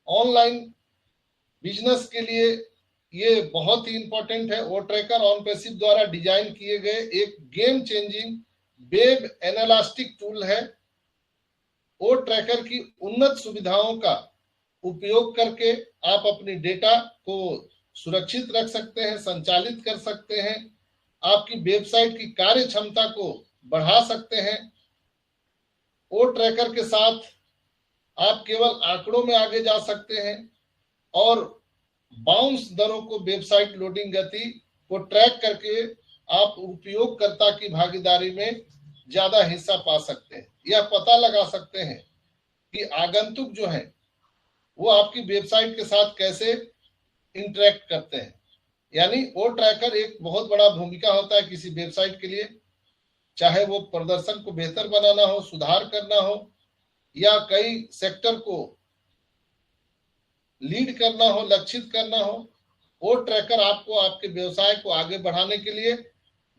Online business के लिए ये बहुत ही इंपॉर्टेंट है। ओ ट्रैकर ऑनपैसिव द्वारा डिजाइन किए गए एक game changing web analytic tool है। ओ ट्रैकर की उन्नत सुविधाओं का उपयोग करके आप अपनी डेटा को सुरक्षित रख सकते हैं, संचालित कर सकते हैं, आपकी वेबसाइट की कार्य क्षमता को बढ़ा सकते हैं। ओ ट्रैकर के साथ आप केवल आंकड़ों में आगे जा सकते हैं और बाउंस दरों को, वेबसाइट लोडिंग गति को ट्रैक करके आप उपयोगकर्ता की भागीदारी में ज्यादा हिस्सा पा सकते हैं। यह पता लगा सकते हैं कि आगंतुक जो है वो आपकी वेबसाइट के साथ कैसे इंटरेक्ट करते हैं। यानी ओ ट्रैकर एक बहुत बड़ा भूमिका होता है किसी वेबसाइट के लिए, चाहे वो प्रदर्शन को बेहतर बनाना हो, सुधार करना हो, या कई सेक्टर को लीड करना हो, लक्षित करना हो। ओ ट्रैकर आपको आपके व्यवसाय को आगे बढ़ाने के लिए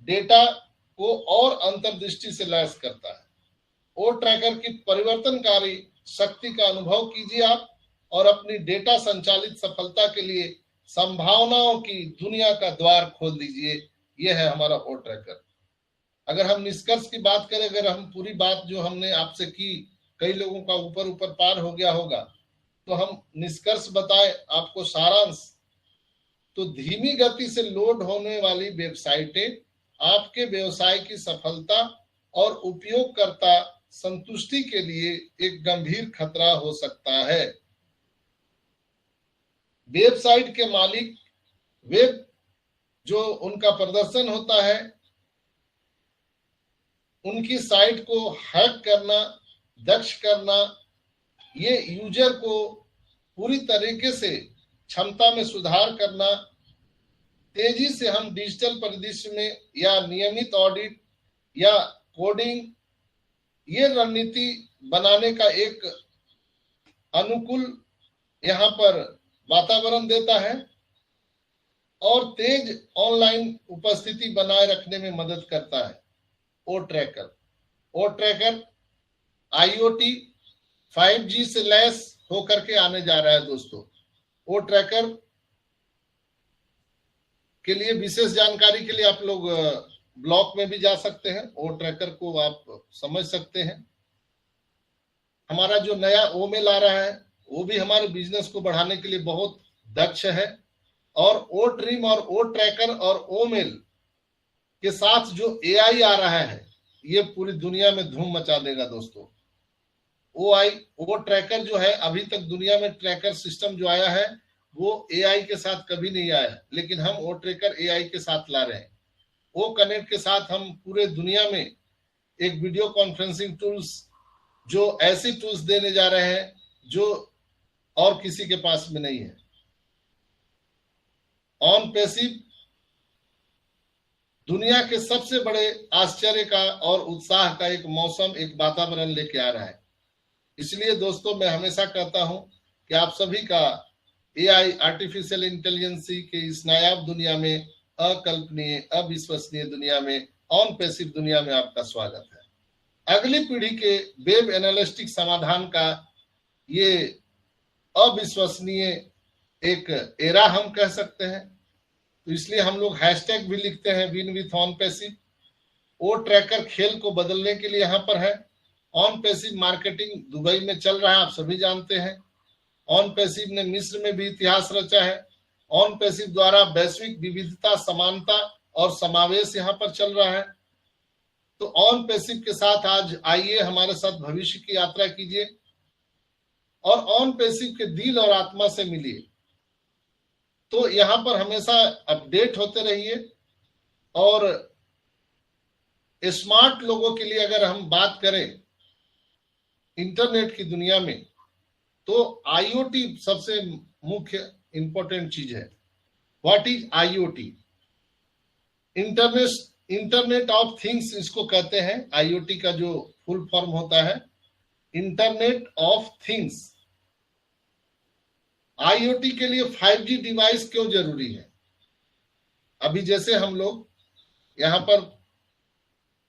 डेटा को और अंतर्दृष्टि से लैस करता है। ओ ट्रैकर की परिवर्तनकारी शक्ति का अनुभव कीजिए आप और अपनी डेटा संचालित सफलता के लिए संभावनाओं की दुनिया का द्वार खोल दीजिए। यह है हमारा ओ ट्रैकर। अगर हम निष्कर्ष की बात करें, अगर हम पूरी बात जो हमने आपसे की, कई लोगों का ऊपर ऊपर पार हो गया होगा, तो हम निष्कर्ष बताएं आपको, सारांश। तो धीमी गति से लोड होने वाली वेबसाइटें आपके व्यवसाय की सफलता और उपयोगकर्ता संतुष्टि के लिए एक गंभीर खतरा हो सकता है। वेबसाइट के मालिक वेब जो उनका प्रदर्शन होता है, उनकी साइट को हैक करना, दक्ष करना, ये यूजर को पूरी तरीके से क्षमता में सुधार करना, तेजी से हम डिजिटल परिदृश्य में या नियमित ऑडिट या कोडिंग, ये रणनीति बनाने का एक अनुकूल यहाँ पर वातावरण देता है और तेज ऑनलाइन उपस्थिति बनाए रखने में मदद करता है। ओ ट्रैकर IoT 5G से लैस होकर के आने जा रहा है दोस्तों। ओ ट्रैकर के लिए विशेष जानकारी के लिए आप लोग ब्लॉग में भी जा सकते हैं, ओ ट्रैकर को आप समझ सकते हैं। हमारा जो नया ओमेल आ रहा है वो भी हमारे बिजनेस को बढ़ाने के लिए बहुत दक्ष है, और ओ ट्रिम और ओ ट्रैकर और ओमेल के साथ जो AI आ रहा है ये पूरी दुनिया में धूम मचा देगा दोस्तों। ओ ट्रैकर जो है, अभी तक दुनिया में ट्रैकर सिस्टम जो आया है वो AI के साथ कभी नहीं आया है, लेकिन हम ओ ट्रैकर AI के साथ ला रहे हैं। ओ कनेक्ट के साथ हम पूरे दुनिया में एक वीडियो कॉन्फ्रेंसिंग टूल्स, जो ऐसी टूल्स देने जा रहे हैं जो और किसी के पास में नहीं है। ऑनपैसिव दुनिया के सबसे बड़े आश्चर्य का और उत्साह का एक मौसम, एक वातावरण लेके आ रहा है। इसलिए दोस्तों मैं हमेशा कहता हूं कि आप सभी का AI आर्टिफिशियल इंटेलिजेंसी के इस नायाब दुनिया में, अकल्पनीय, अविश्वसनीय दुनिया में, ऑनपैसिव दुनिया में आपका स्वागत है। अगली पीढ़ी के वेब एनालिटिक्स समाधान का ये अविश्वसनीय एक एरा हम कह सकते हैं, तो इसलिए हम लोग हैशटैग भी लिखते हैं, win with OnPassive. O tracker खेल को बदलने के लिए यहाँ पर है। ऑनपैसिव मार्केटिंग दुबई में चल रहा है, आप सभी जानते हैं। ऑनपैसिव ने मिस्र में भी इतिहास रचा है। ऑनपैसिव द्वारा वैश्विक विविधता, समानता और समावेश यहाँ पर चल रहा है। तो ऑनपैसिव के साथ आज आइए हमारे साथ भविष्य की यात्रा कीजिए और ऑनपैसिव के दिल और आत्मा से मिलिए। तो यहाँ पर हमेशा अपडेट होते रहिए। और स्मार्ट लोगों के लिए अगर हम बात करें इंटरनेट की दुनिया में, तो IoT सबसे मुख्य इंपॉर्टेंट चीज है। What is IoT? Internet of things इसको कहते हैं। IoT का जो फुल फॉर्म होता है इंटरनेट ऑफ थिंग्स। IoT के लिए 5G डिवाइस क्यों जरूरी है? अभी जैसे हम लोग यहाँ पर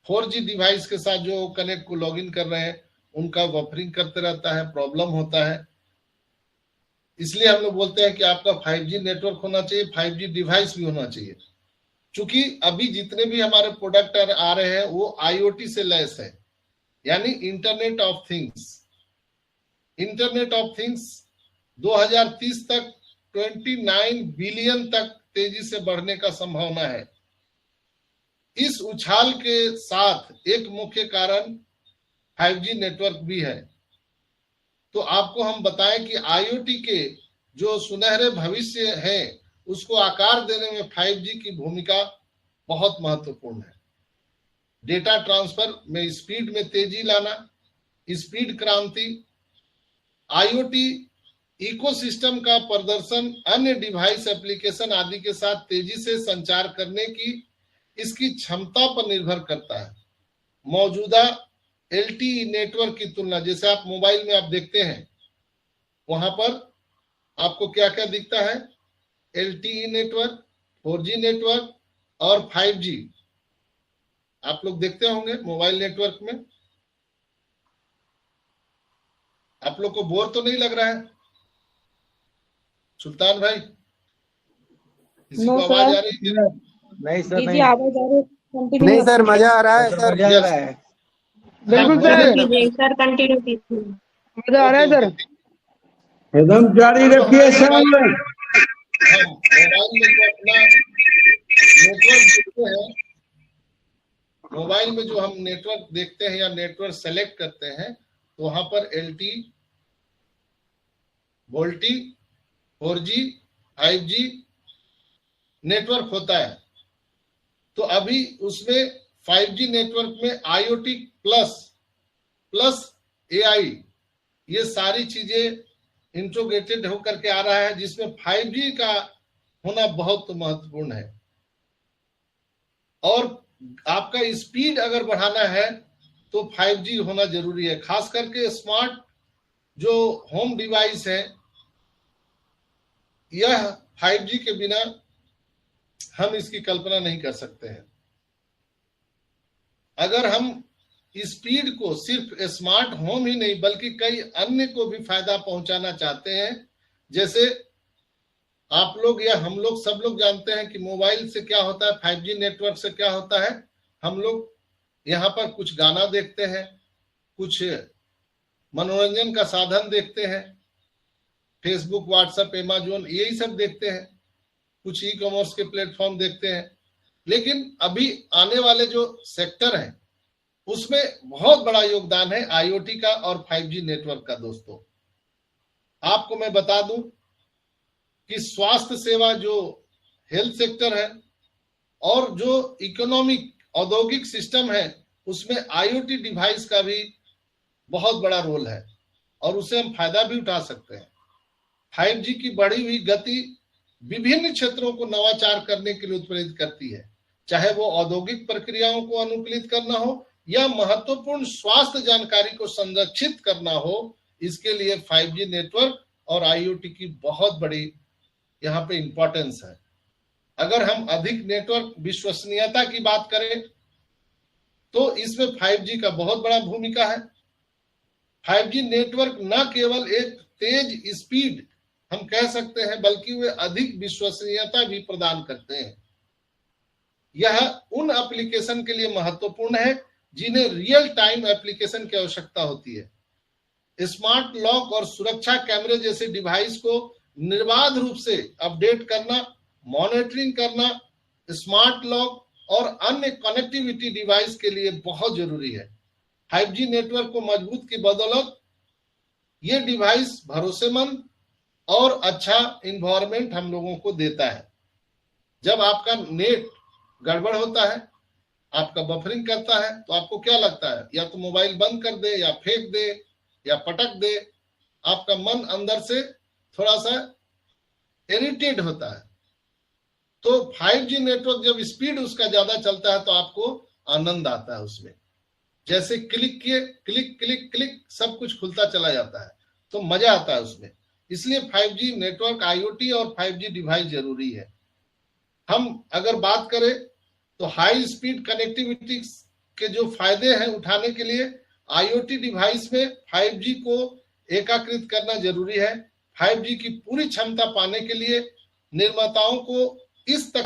4G डिवाइस के साथ जो कनेक्ट को लॉगिन कर रहे हैं, उनका बफरिंग करते रहता है, प्रॉब्लम होता है। इसलिए हम लोग बोलते हैं कि आपका 5G नेटवर्क होना चाहिए, 5G डिवाइस भी होना चाहिए। क्योंकि अभी जितने भी हमारे प्रोडक्ट आ रहे हैं वो IoT से लैस है, यानी internet of things. Internet of things 2030 तक 29 बिलियन तक तेजी से बढ़ने का संभावना है। इस उछाल के साथ एक मुख्य कारण 5G नेटवर्क भी है। तो आपको हम बताएं कि IoT के जो सुनहरे भविष्य है उसको आकार देने में 5G की भूमिका बहुत महत्वपूर्ण है। डेटा ट्रांसफर में स्पीड में तेजी लाना, स्पीड क्रांति, IoT इकोसिस्टम का प्रदर्शन अन्य डिवाइस एप्लीकेशन आदि के साथ तेजी से संचार करने की इसकी क्षमता पर निर्भर करता है। मौजूदा LTE नेटवर्क की तुलना, जैसे आप मोबाइल में आप देखते हैं वहां पर आपको क्या क्या दिखता है, LTE नेटवर्क, 4G नेटवर्क और 5G आप लोग देखते होंगे मोबाइल नेटवर्क में। आप लोग को बोर तो नहीं लग रहा है सुल्तान भाई? किसी को आवाज आ रही है? नहीं सर, जी आवाज आ रही है। नहीं सर, मजा आ रहा है सर, मजा आ रहा है। बिल्कुल सर, कंटिन्यू कीजिए, मजा आ रहा है सर, एकदम जारी रखिए सर। हम मोबाइल में जो अपना नेटवर्क देखते हैं, मोबाइल में जो हम नेटवर्क देखते हैं या नेटवर्क सेलेक्ट करते हैं तो वहां पर LTE, VoLTE, 4G, 5G network होता है। तो अभी उसमें 5G नेटवर्क में IoT प्लस AI ये सारी चीजें इंट्रोग्रेटेड होकर के आ रहा है, जिसमें 5G का होना बहुत महत्वपूर्ण है। और आपका स्पीड अगर बढ़ाना है तो 5G होना जरूरी है। खास करके स्मार्ट जो होम डिवाइस है, यह 5G के बिना हम इसकी कल्पना नहीं कर सकते हैं। अगर हम स्पीड को सिर्फ स्मार्ट होम ही नहीं बल्कि कई अन्य को भी फायदा पहुंचाना चाहते हैं, जैसे आप लोग या हम लोग सब लोग जानते हैं कि मोबाइल से क्या होता है, 5G नेटवर्क से क्या होता है, हम लोग यहाँ पर कुछ गाना देखते हैं, कुछ मनोरंजन का साधन देखते हैं, फेसबुक, व्हाट्सएप, अमेज़न यही सब देखते हैं, कुछ ई-कॉमर्स के प्लेटफॉर्म देखते हैं। लेकिन अभी आने वाले जो सेक्टर है उसमें बहुत बड़ा योगदान है IoT का और 5G नेटवर्क का। दोस्तों आपको मैं बता दूं कि स्वास्थ्य सेवा जो हेल्थ सेक्टर है और जो इकोनॉमिक औद्योगिक सिस्टम है उसमें IoT डिवाइस का भी बहुत बड़ा रोल है और उससे हम फायदा भी उठा सकते हैं। 5G की बढ़ी हुई गति विभिन्न क्षेत्रों को नवाचार करने के लिए उत्प्रेरित करती है, चाहे वो औद्योगिक प्रक्रियाओं को अनुकूलित करना हो या महत्वपूर्ण स्वास्थ्य जानकारी को संरक्षित करना हो। इसके लिए 5G नेटवर्क और IoT की बहुत बड़ी यहाँ पे इंपॉर्टेंस है। अगर हम अधिक नेटवर्क विश्वसनीयता की बात करें तो इसमें 5G का बहुत बड़ा भूमिका है। 5G नेटवर्क न केवल एक तेज स्पीड हम कह सकते हैं बल्कि वे अधिक विश्वसनीयता भी प्रदान करते हैं। यह उन एप्लीकेशन के लिए महत्वपूर्ण है जिन्हें रियल टाइम एप्लीकेशन की आवश्यकता होती है। स्मार्ट लॉक और सुरक्षा कैमरे जैसे डिवाइस को निर्बाध रूप से अपडेट करना, मॉनिटरिंग करना स्मार्ट लॉक और अन्य कनेक्टिविटी डिवाइस के लिए बहुत जरूरी है। 5G नेटवर्क को मजबूत की बदौलत ये डिवाइस भरोसेमंद और अच्छा इन्वायरमेंट हम लोगों को देता है। जब आपका नेट गड़बड़ होता है, आपका बफरिंग करता है, तो आपको क्या लगता है, या तो मोबाइल बंद कर दे या फेंक दे या पटक दे। आपका मन अंदर से थोड़ा सा इरिटेट होता है। तो 5G नेटवर्क जब स्पीड उसका ज्यादा चलता है तो आपको आनंद आता है उसमें। जैसे क्लिक किए, क्लिक क्लिक क्लिक सब कुछ खुलता चला जाता है, तो मजा आता है उसमें। इसलिए 5G नेटवर्क, IoT और 5G डिवाइस जरूरी है। हम अगर बात करें तो हाई स्पीड कनेक्टिविटी के जो फायदे हैं उठाने के लिए IoT डिवाइस में 5G को एकीकृत करना जरूरी है। 5G की पूरी क्षमता पाने के लिए निर्माताओं को इस तक